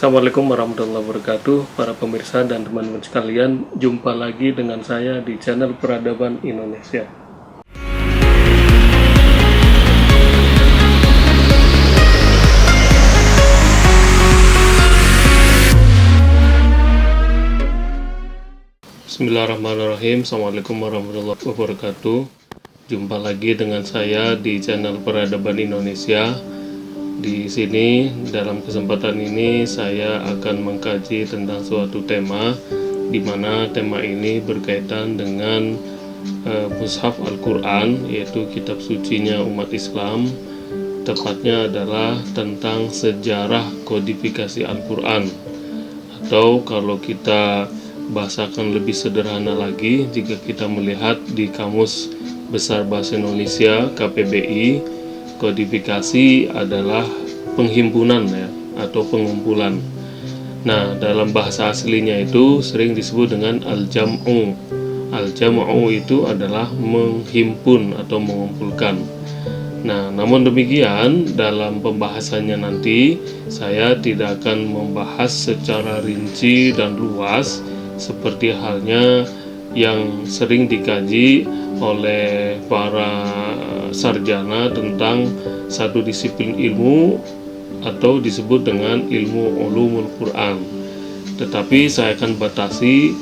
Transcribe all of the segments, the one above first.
Assalamualaikum warahmatullahi wabarakatuh, para pemirsa dan teman-teman sekalian. Jumpa lagi dengan saya di channel Peradaban Indonesia. Bismillahirrahmanirrahim. Assalamualaikum warahmatullahi wabarakatuh. Jumpa lagi dengan saya di channel Peradaban Indonesia. Di sini dalam kesempatan ini saya akan mengkaji tentang suatu tema, di mana tema ini berkaitan dengan Mushaf Al-Quran, yaitu kitab sucinya umat Islam. Tepatnya adalah tentang sejarah kodifikasi Al-Quran, atau kalau kita bahasakan lebih sederhana lagi, jika kita melihat di Kamus Besar Bahasa Indonesia KPBI, kodifikasi adalah penghimpunan ya, atau pengumpulan. Nah, dalam bahasa aslinya itu sering disebut dengan al-jam'u. Al-jam'u itu adalah menghimpun atau mengumpulkan. Nah, namun demikian dalam pembahasannya nanti saya tidak akan membahas secara rinci dan luas seperti halnya yang sering dikaji oleh para sarjana tentang satu disiplin ilmu atau disebut dengan ilmu ulumul Quran. Tetapi saya akan batasi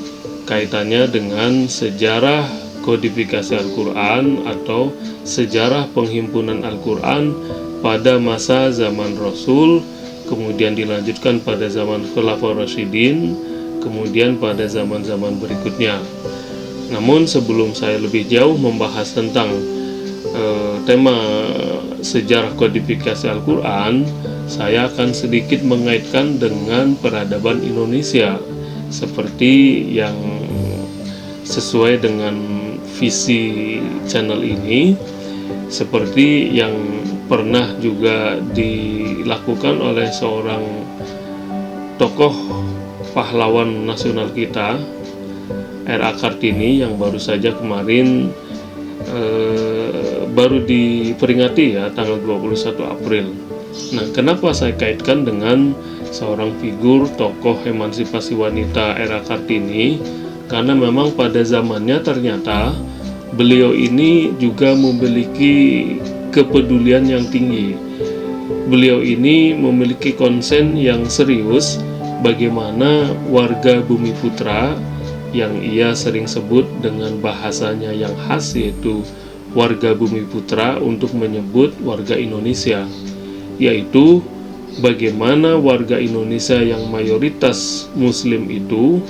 kaitannya dengan sejarah kodifikasi Al-Quran atau sejarah penghimpunan Al-Quran pada masa zaman Rasul, kemudian dilanjutkan pada zaman Khulafaur Rasyidin, kemudian pada zaman-zaman berikutnya. Namun sebelum saya lebih jauh membahas tentang tema sejarah kodifikasi Al-Quran, saya akan sedikit mengaitkan dengan peradaban Indonesia seperti yang sesuai dengan visi channel ini, seperti yang pernah juga dilakukan oleh seorang tokoh pahlawan nasional kita, R.A. Kartini, yang baru saja kemarin baru diperingati ya tanggal 21 April. Nah, kenapa saya kaitkan dengan seorang figur tokoh emansipasi wanita R.A. Kartini? Karena memang pada zamannya ternyata beliau ini juga memiliki kepedulian yang tinggi. Beliau ini memiliki konsen yang serius bagaimana warga Bumi Putra, yang ia sering sebut dengan bahasanya yang khas, yaitu warga Bumi Putra, untuk menyebut warga Indonesia, yaitu bagaimana warga Indonesia yang mayoritas Muslim itu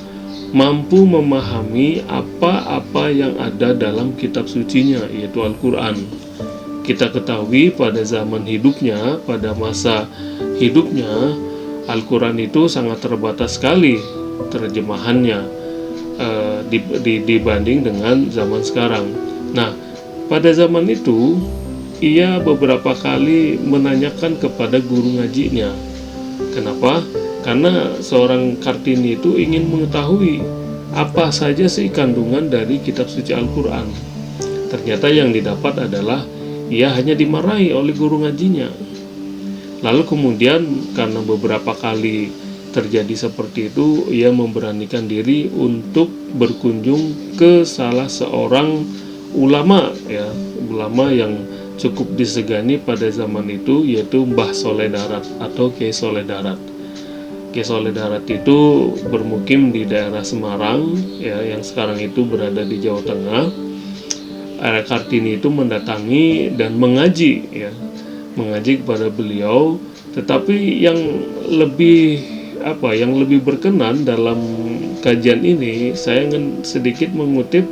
mampu memahami apa-apa yang ada dalam kitab sucinya, yaitu Al-Quran. Kita ketahui pada zaman hidupnya, pada masa hidupnya, Al-Quran itu sangat terbatas sekali terjemahannya dibanding dengan zaman sekarang. Nah, pada zaman itu ia beberapa kali menanyakan kepada guru ngajinya. Kenapa? Karena seorang Kartini itu ingin mengetahui apa saja sih kandungan dari kitab suci Al-Quran. Ternyata yang didapat adalah ia hanya dimarahi oleh guru ngajinya. Lalu kemudian karena beberapa kali terjadi seperti itu, ia memberanikan diri untuk berkunjung ke salah seorang ulama ya, ulama yang cukup disegani pada zaman itu, yaitu Mbah Soleh Darat atau Kiai Soleh Darat. Kiai Soleh Darat itu bermukim di daerah Semarang ya, yang sekarang itu berada di Jawa Tengah. R.A. Kartini itu mendatangi dan mengaji ya, mengaji kepada beliau. Tetapi yang lebih berkenan dalam kajian ini, saya ingin sedikit mengutip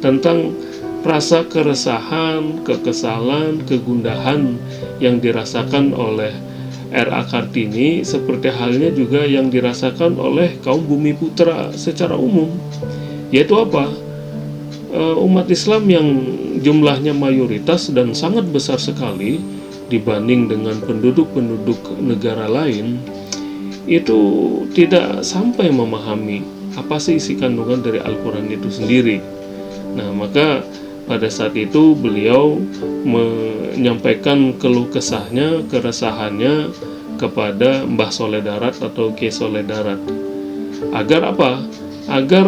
tentang rasa keresahan, kekesalan, kegundahan yang dirasakan oleh R.A. Kartini, seperti halnya juga yang dirasakan oleh kaum Bumi Putra secara umum. Yaitu apa? Umat Islam yang jumlahnya mayoritas dan sangat besar sekali dibanding dengan penduduk-penduduk negara lain, itu tidak sampai memahami apa sih isi kandungan dari Al-Quran itu sendiri. Nah, maka pada saat itu beliau menyampaikan keluh kesahnya, keresahannya kepada Mbah Soleh Darat atau Kiai Soleh Darat. Agar apa? Agar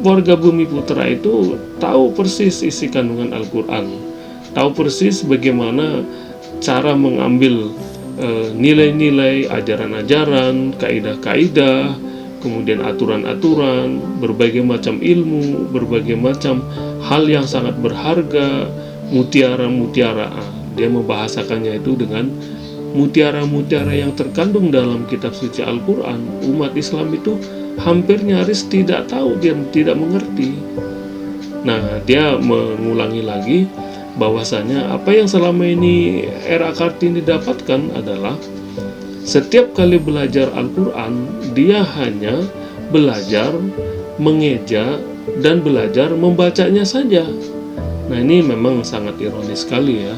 warga Bumi Putra itu tahu persis isi kandungan Al-Quran, tahu persis bagaimana cara mengambil nilai-nilai, ajaran-ajaran, kaidah-kaidah, kemudian aturan-aturan, berbagai macam ilmu, berbagai macam hal yang sangat berharga, mutiara-mutiara. Dia membahasakannya itu dengan mutiara-mutiara yang terkandung dalam kitab suci Al-Quran. Umat Islam itu hampir nyaris tidak tahu, dia tidak mengerti. Nah, dia mengulangi lagi bahwasanya apa yang selama ini era Kartini dapatkan adalah setiap kali belajar Al-Quran, dia hanya belajar, mengeja, dan belajar membacanya saja. Nah, ini memang sangat ironis sekali ya.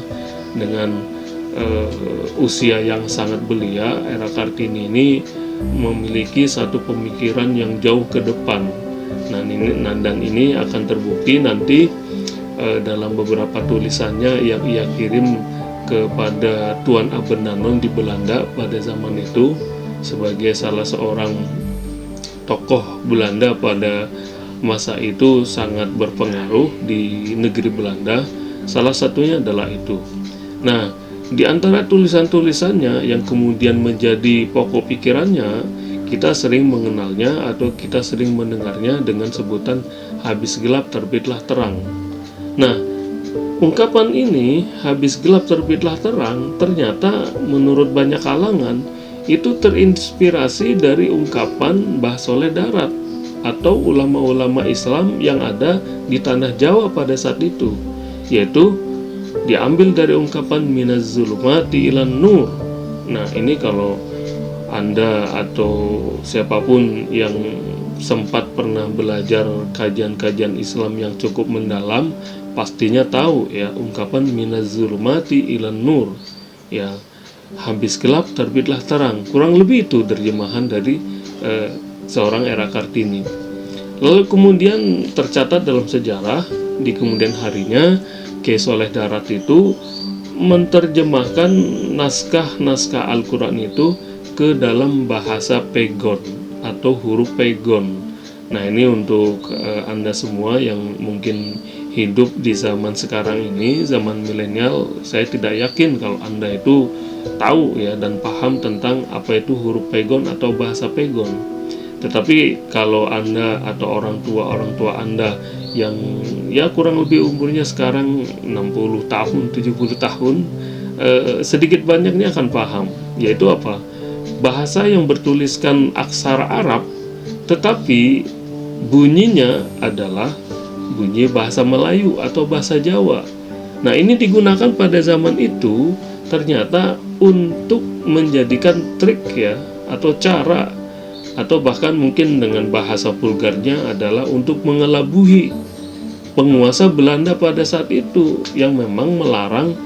Dengan usia yang sangat belia, era Kartini ini memiliki satu pemikiran yang jauh ke depan. Nah, dan ini akan terbukti nanti dalam beberapa tulisannya yang ia kirim kepada Tuan Abendanon di Belanda pada zaman itu, sebagai salah seorang tokoh Belanda pada masa itu sangat berpengaruh di negeri Belanda. Salah satunya adalah itu. Nah, di antara tulisan-tulisannya yang kemudian menjadi pokok pikirannya, kita sering mengenalnya atau kita sering mendengarnya dengan sebutan habis gelap terbitlah terang. Nah, ungkapan ini, habis gelap terbitlah terang, ternyata menurut banyak kalangan itu terinspirasi dari ungkapan Mbah Soleh Darat atau ulama-ulama Islam yang ada di tanah Jawa pada saat itu, yaitu diambil dari ungkapan minaz zulumati ilan nur. Nah, ini kalau Anda atau siapapun yang sempat pernah belajar kajian-kajian Islam yang cukup mendalam, pastinya tahu ya ungkapan minaz zulumati ilan nur, ya habis gelap terbitlah terang. Kurang lebih itu terjemahan dari seorang era Kartini. Lalu kemudian tercatat dalam sejarah di kemudian harinya Kiai Soleh Darat itu menerjemahkan naskah-naskah Al-Quran itu ke dalam bahasa Pegon atau huruf Pegon. Nah, ini untuk Anda semua yang mungkin hidup di zaman sekarang ini, zaman milenial, saya tidak yakin kalau Anda itu tahu ya dan paham tentang apa itu huruf Pegon atau bahasa Pegon. Tetapi kalau Anda atau orang tua Anda yang ya kurang lebih umurnya sekarang 60 tahun, 70 tahun, sedikit banyaknya akan paham, yaitu apa? Bahasa yang bertuliskan aksara Arab tetapi bunyinya adalah bunyi bahasa Melayu atau bahasa Jawa. Nah, ini digunakan pada zaman itu ternyata untuk menjadikan trik ya, atau cara, atau bahkan mungkin dengan bahasa vulgarnya adalah untuk mengelabuhi penguasa Belanda pada saat itu yang memang melarang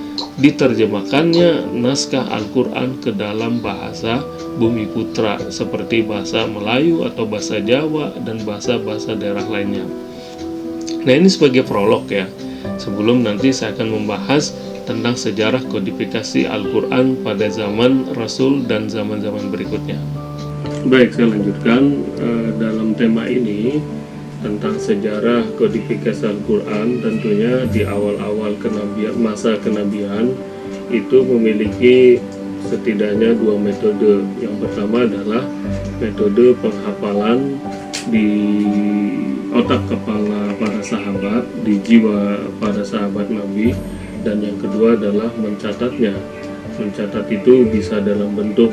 diterjemahkannya naskah Al-Quran ke dalam bahasa Bumi Putra seperti bahasa Melayu atau bahasa Jawa dan bahasa-bahasa daerah lainnya. Nah, ini sebagai prolog ya, sebelum nanti saya akan membahas tentang sejarah kodifikasi Al-Quran pada zaman Rasul dan zaman-zaman berikutnya. Baik, saya lanjutkan dalam tema ini tentang sejarah kodifikasi Al-Quran. Tentunya di awal-awal masa kenabian itu memiliki setidaknya dua metode. Yang pertama adalah metode penghafalan di otak kepala para sahabat, di jiwa para sahabat Nabi, dan yang kedua adalah mencatatnya. Mencatat itu bisa dalam bentuk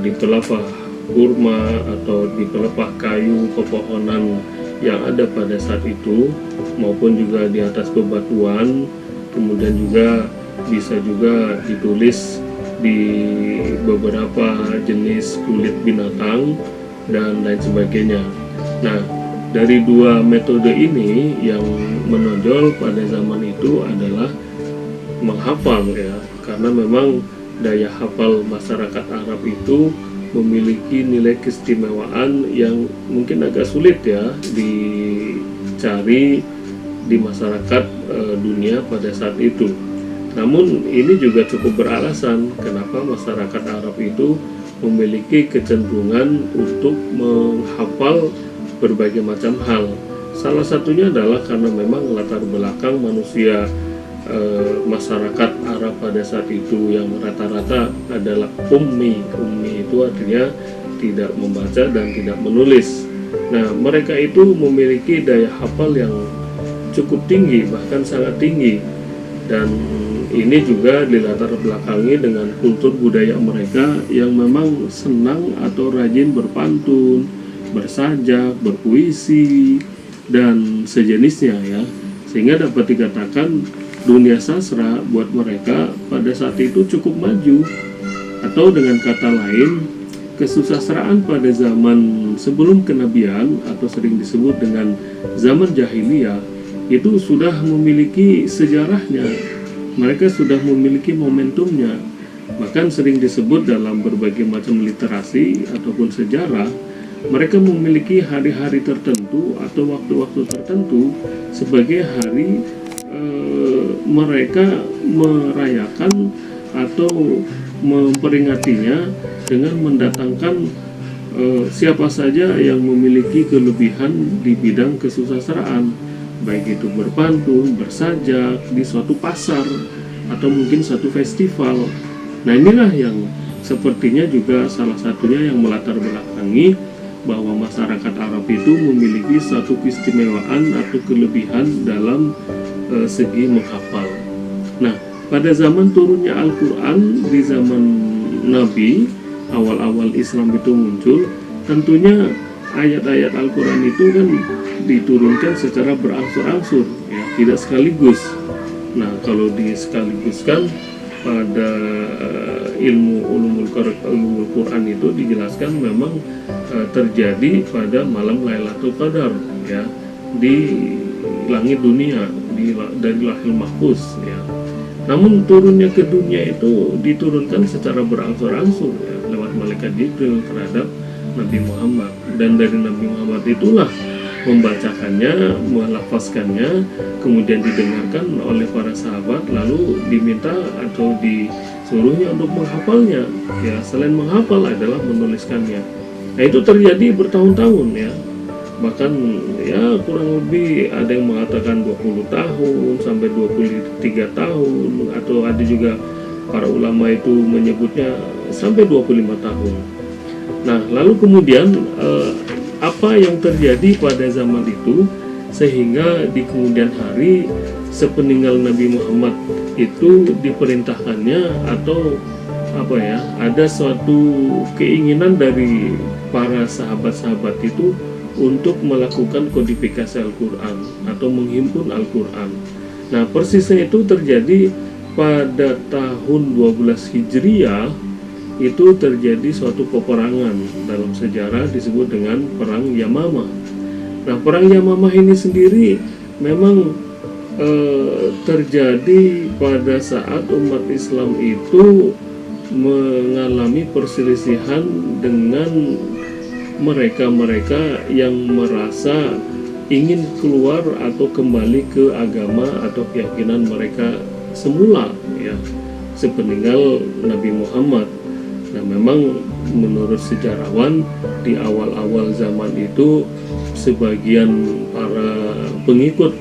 di pelepah kurma atau di pelepah kayu pepohonan yang ada pada saat itu, maupun juga di atas bebatuan. Kemudian juga bisa juga ditulis di beberapa jenis kulit binatang dan lain sebagainya. Nah, dari dua metode ini yang menonjol pada zaman itu adalah menghafal ya, karena memang daya hafal masyarakat Arab itu memiliki nilai keistimewaan yang mungkin agak sulit ya dicari di masyarakat dunia pada saat itu. Namun ini juga cukup beralasan kenapa masyarakat Arab itu memiliki kecenderungan untuk menghafal berbagai macam hal. Salah satunya adalah karena memang latar belakang manusia masyarakat Arab pada saat itu yang rata-rata adalah ummi. Ummi itu artinya tidak membaca dan tidak menulis. Nah, mereka itu memiliki daya hafal yang cukup tinggi, bahkan sangat tinggi. Dan ini juga dilatar belakangi dengan kultur budaya mereka yang memang senang atau rajin berpantun, bersajak, berpuisi, dan sejenisnya ya. Sehingga dapat dikatakan dunia sastra buat mereka pada saat itu cukup maju. Atau dengan kata lain, kesusastraan pada zaman sebelum kenabian atau sering disebut dengan zaman jahiliyah itu sudah memiliki sejarahnya. Mereka sudah memiliki momentumnya. Bahkan sering disebut dalam berbagai macam literasi ataupun sejarah, mereka memiliki hari-hari tertentu atau waktu-waktu tertentu sebagai hari mereka merayakan atau memperingatinya dengan mendatangkan siapa saja yang memiliki kelebihan di bidang kesusastraan, baik itu berpantun, bersajak di suatu pasar atau mungkin satu festival. Nah, inilah yang sepertinya juga salah satunya yang melatar belakangi bahwa masyarakat Arab itu memiliki satu keistimewaan atau kelebihan dalam segi menghafal. Nah, pada zaman turunnya Al-Quran di zaman Nabi, awal-awal Islam itu muncul, tentunya ayat-ayat Al-Quran itu kan diturunkan secara berangsur-angsur, ya, tidak sekaligus. Nah, kalau disekaligus-kan pada ilmu ulumul Quran itu dijelaskan memang terjadi pada malam Lailatul Qadar, ya, di langit dunia, dari Lauhul Mahfuz, ya. Namun turunnya ke dunia itu diturunkan secara berangsur-angsur, ya, lewat malaikat Jibril terhadap Nabi Muhammad, dan dari Nabi Muhammad itulah membacakannya, melafazkannya, kemudian didengarkan oleh para sahabat, lalu diminta atau disuruhnya untuk menghafalnya. Ya, selain menghafal adalah menuliskannya. Nah, itu terjadi bertahun-tahun, ya. Bahkan ya kurang lebih ada yang mengatakan 20 tahun sampai 23 tahun, atau ada juga para ulama itu menyebutnya sampai 25 tahun. Nah, lalu kemudian apa yang terjadi pada zaman itu sehingga di kemudian hari sepeninggal Nabi Muhammad itu diperintahkannya atau apa ya, ada suatu keinginan dari para sahabat-sahabat itu untuk melakukan kodifikasi Al-Quran atau menghimpun Al-Quran. Nah, persisnya itu terjadi pada tahun 12 Hijriah. Itu terjadi suatu peperangan dalam sejarah disebut dengan Perang Yamamah. Nah, Perang Yamamah ini sendiri memang terjadi pada saat umat Islam itu mengalami perselisihan dengan mereka-mereka yang merasa ingin keluar atau kembali ke agama atau keyakinan mereka semula, ya, sepeninggal Nabi Muhammad. Nah, memang menurut sejarawan di awal-awal zaman itu sebagian para pengikut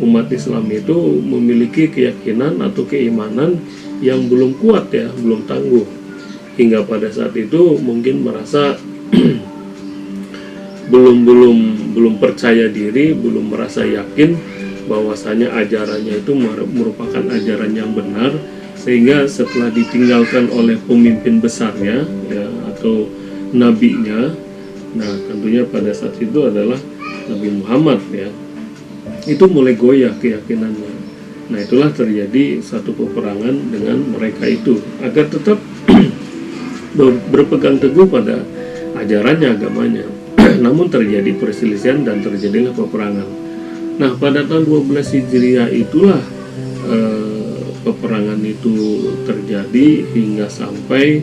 umat Islam itu memiliki keyakinan atau keimanan yang belum kuat, ya, belum tangguh, hingga pada saat itu mungkin merasa belum percaya diri, belum merasa yakin bahwasanya ajarannya itu merupakan ajaran yang benar, sehingga setelah ditinggalkan oleh pemimpin besarnya, ya, atau nabinya, nah tentunya pada saat itu adalah Nabi Muhammad, ya, itu mulai goyah keyakinannya. Nah, itulah terjadi satu peperangan dengan mereka itu agar tetap berpegang teguh pada ajarannya, agamanya. Namun terjadi perselisihan dan terjadilah peperangan. Nah, pada tahun 12 Hijriah itulah peperangan itu terjadi hingga sampai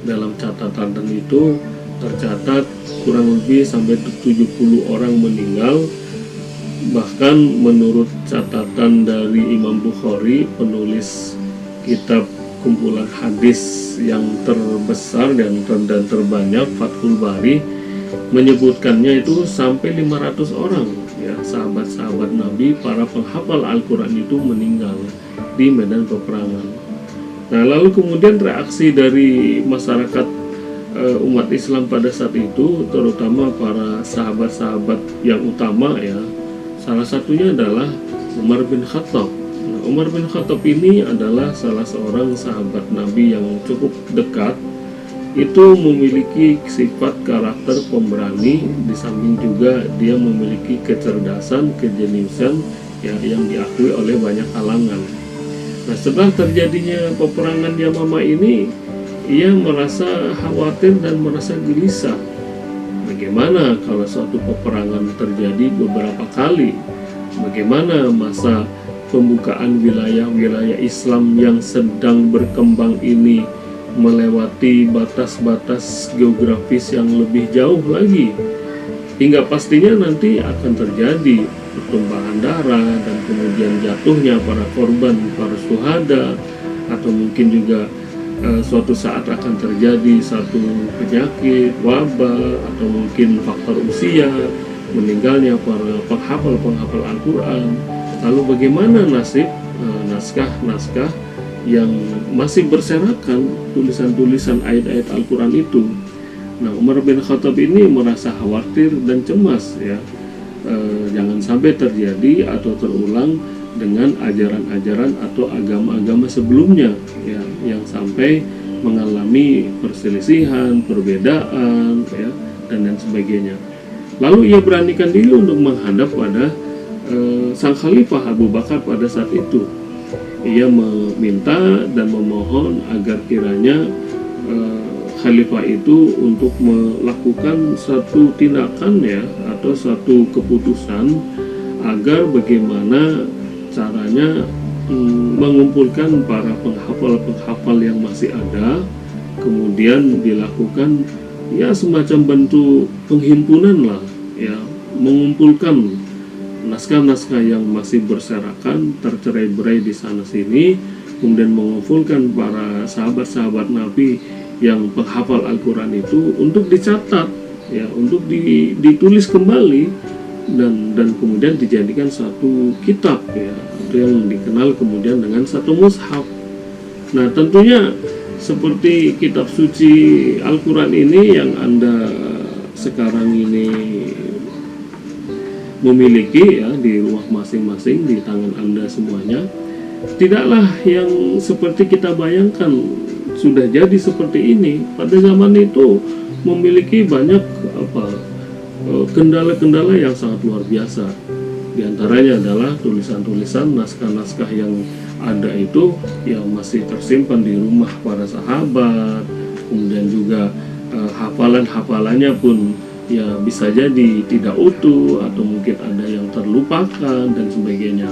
dalam catatan itu tercatat kurang lebih sampai 70 orang meninggal. Bahkan menurut catatan dari Imam Bukhari, penulis kitab kumpulan hadis yang terbesar dan terbanyak, Fathul Bari, menyebutkannya itu sampai 500 orang ya, sahabat-sahabat Nabi, para penghafal Al-Quran itu meninggal di medan peperangan. Nah, lalu kemudian reaksi dari masyarakat umat Islam pada saat itu, terutama para sahabat-sahabat yang utama ya, salah satunya adalah Umar bin Khattab. Nah, Umar bin Khattab ini adalah salah seorang sahabat Nabi yang cukup dekat. Itu memiliki sifat karakter pemberani, di samping juga dia memiliki kecerdasan, kejeniusan ya, yang diakui oleh banyak kalangan. Nah, setelah terjadinya peperangan Yamamah ini, ia merasa khawatir dan merasa gelisah. Bagaimana kalau suatu peperangan terjadi beberapa kali? Bagaimana masa pembukaan wilayah-wilayah Islam yang sedang berkembang ini melewati batas-batas geografis yang lebih jauh lagi, hingga pastinya nanti akan terjadi pertumpahan darah dan kemudian jatuhnya para korban, para syuhada, atau mungkin juga suatu saat akan terjadi satu penyakit, wabah, atau mungkin faktor usia, meninggalnya para penghafal Al-Quran. Lalu bagaimana nasib naskah-naskah yang masih berserakan tulisan-tulisan ayat-ayat Al-Quran itu? Nah, Umar bin Khattab ini merasa khawatir dan cemas ya, jangan sampai terjadi atau terulang dengan ajaran-ajaran atau agama-agama sebelumnya ya, yang sampai mengalami perselisihan, perbedaan ya, dan lain sebagainya. Lalu ia beranikan diri untuk menghadap pada sang khalifah Abu Bakar pada saat itu. Ia meminta dan memohon agar kiranya khalifah itu untuk melakukan satu tindakan ya, atau satu keputusan agar bagaimana caranya mengumpulkan para penghafal yang masih ada, kemudian dilakukan ya semacam bentuk penghimpunan lah ya, mengumpulkan naskah-naskah yang masih berserakan, tercerai-berai di sana sini, kemudian mengumpulkan para sahabat-sahabat Nabi yang penghafal Al-Quran itu untuk dicatat ya, untuk ditulis kembali dan kemudian dijadikan satu kitab ya, itu yang dikenal kemudian dengan satu mushaf. Nah, tentunya seperti kitab suci Al-Quran ini yang Anda sekarang ini memiliki ya di rumah masing-masing, di tangan Anda semuanya, tidaklah yang seperti kita bayangkan sudah jadi seperti ini. Pada zaman itu memiliki banyak kendala-kendala yang sangat luar biasa. Di antaranya adalah tulisan-tulisan naskah-naskah yang ada itu yang masih tersimpan di rumah para sahabat, kemudian juga hafalan-hafalannya pun ya bisa jadi tidak utuh atau mungkin ada yang terlupakan dan sebagainya.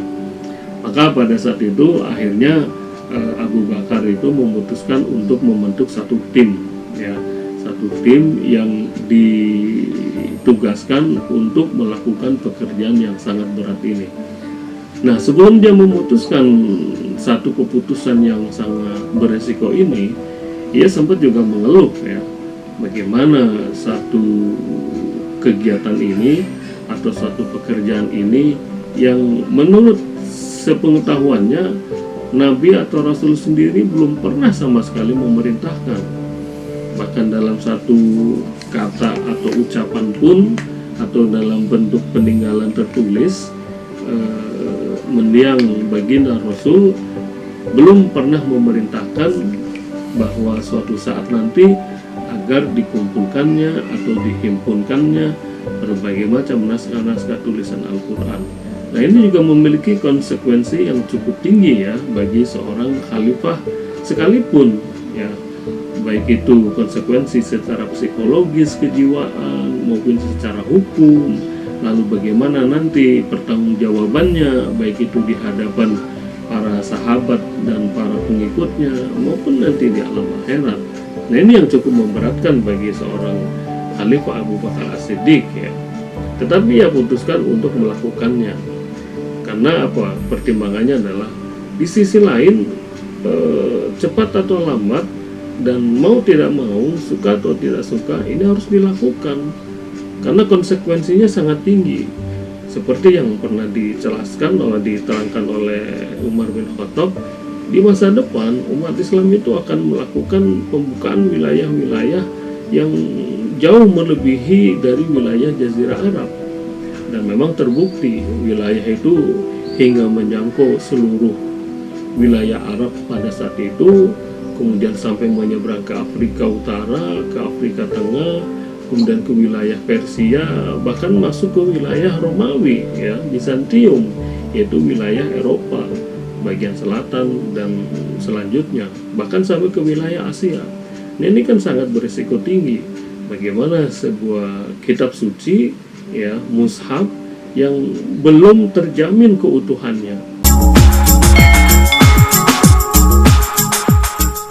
Maka pada saat itu akhirnya Abu Bakar itu memutuskan untuk membentuk satu tim ya, satu tim yang ditugaskan untuk melakukan pekerjaan yang sangat berat ini. Nah, sebelum dia memutuskan satu keputusan yang sangat beresiko ini, ia sempat juga mengeluh ya, bagaimana satu kegiatan ini atau satu pekerjaan ini yang menurut sepengetahuannya Nabi atau Rasul sendiri belum pernah sama sekali memerintahkan. Bahkan dalam satu kata atau ucapan pun atau dalam bentuk peninggalan tertulis mendiang baginda Rasul belum pernah memerintahkan bahwa suatu saat nanti agar dikumpulkannya atau dihimpunkannya berbagai macam naskah-naskah tulisan Al-Quran. Nah, ini juga memiliki konsekuensi yang cukup tinggi ya bagi seorang khalifah sekalipun ya, baik itu konsekuensi secara psikologis, kejiwaan maupun secara hukum. Lalu bagaimana nanti pertanggungjawabannya, baik itu di hadapan para sahabat dan para pengikutnya maupun nanti di alam akhirat. Nah, ini yang cukup memberatkan bagi seorang Khalifah Abu Bakar As-Siddiq ya. Tetapi ia putuskan untuk melakukannya. Karena apa? Pertimbangannya adalah di sisi lain cepat atau lambat, dan mau tidak mau, suka atau tidak suka, ini harus dilakukan karena konsekuensinya sangat tinggi. Seperti yang pernah diterangkan oleh Umar bin Khattab, di masa depan umat Islam itu akan melakukan pembukaan wilayah-wilayah yang jauh melebihi dari wilayah Jazirah Arab. Dan memang terbukti wilayah itu hingga menjangkau seluruh wilayah Arab pada saat itu, kemudian sampai menyeberang ke Afrika Utara, ke Afrika Tengah, kemudian ke wilayah Persia, bahkan masuk ke wilayah Romawi, ya, Bizantium, yaitu wilayah Eropa bagian selatan dan selanjutnya, bahkan sampai ke wilayah Asia. Nah, ini kan sangat berisiko tinggi. Bagaimana sebuah kitab suci, ya, mushaf, yang belum terjamin keutuhannya.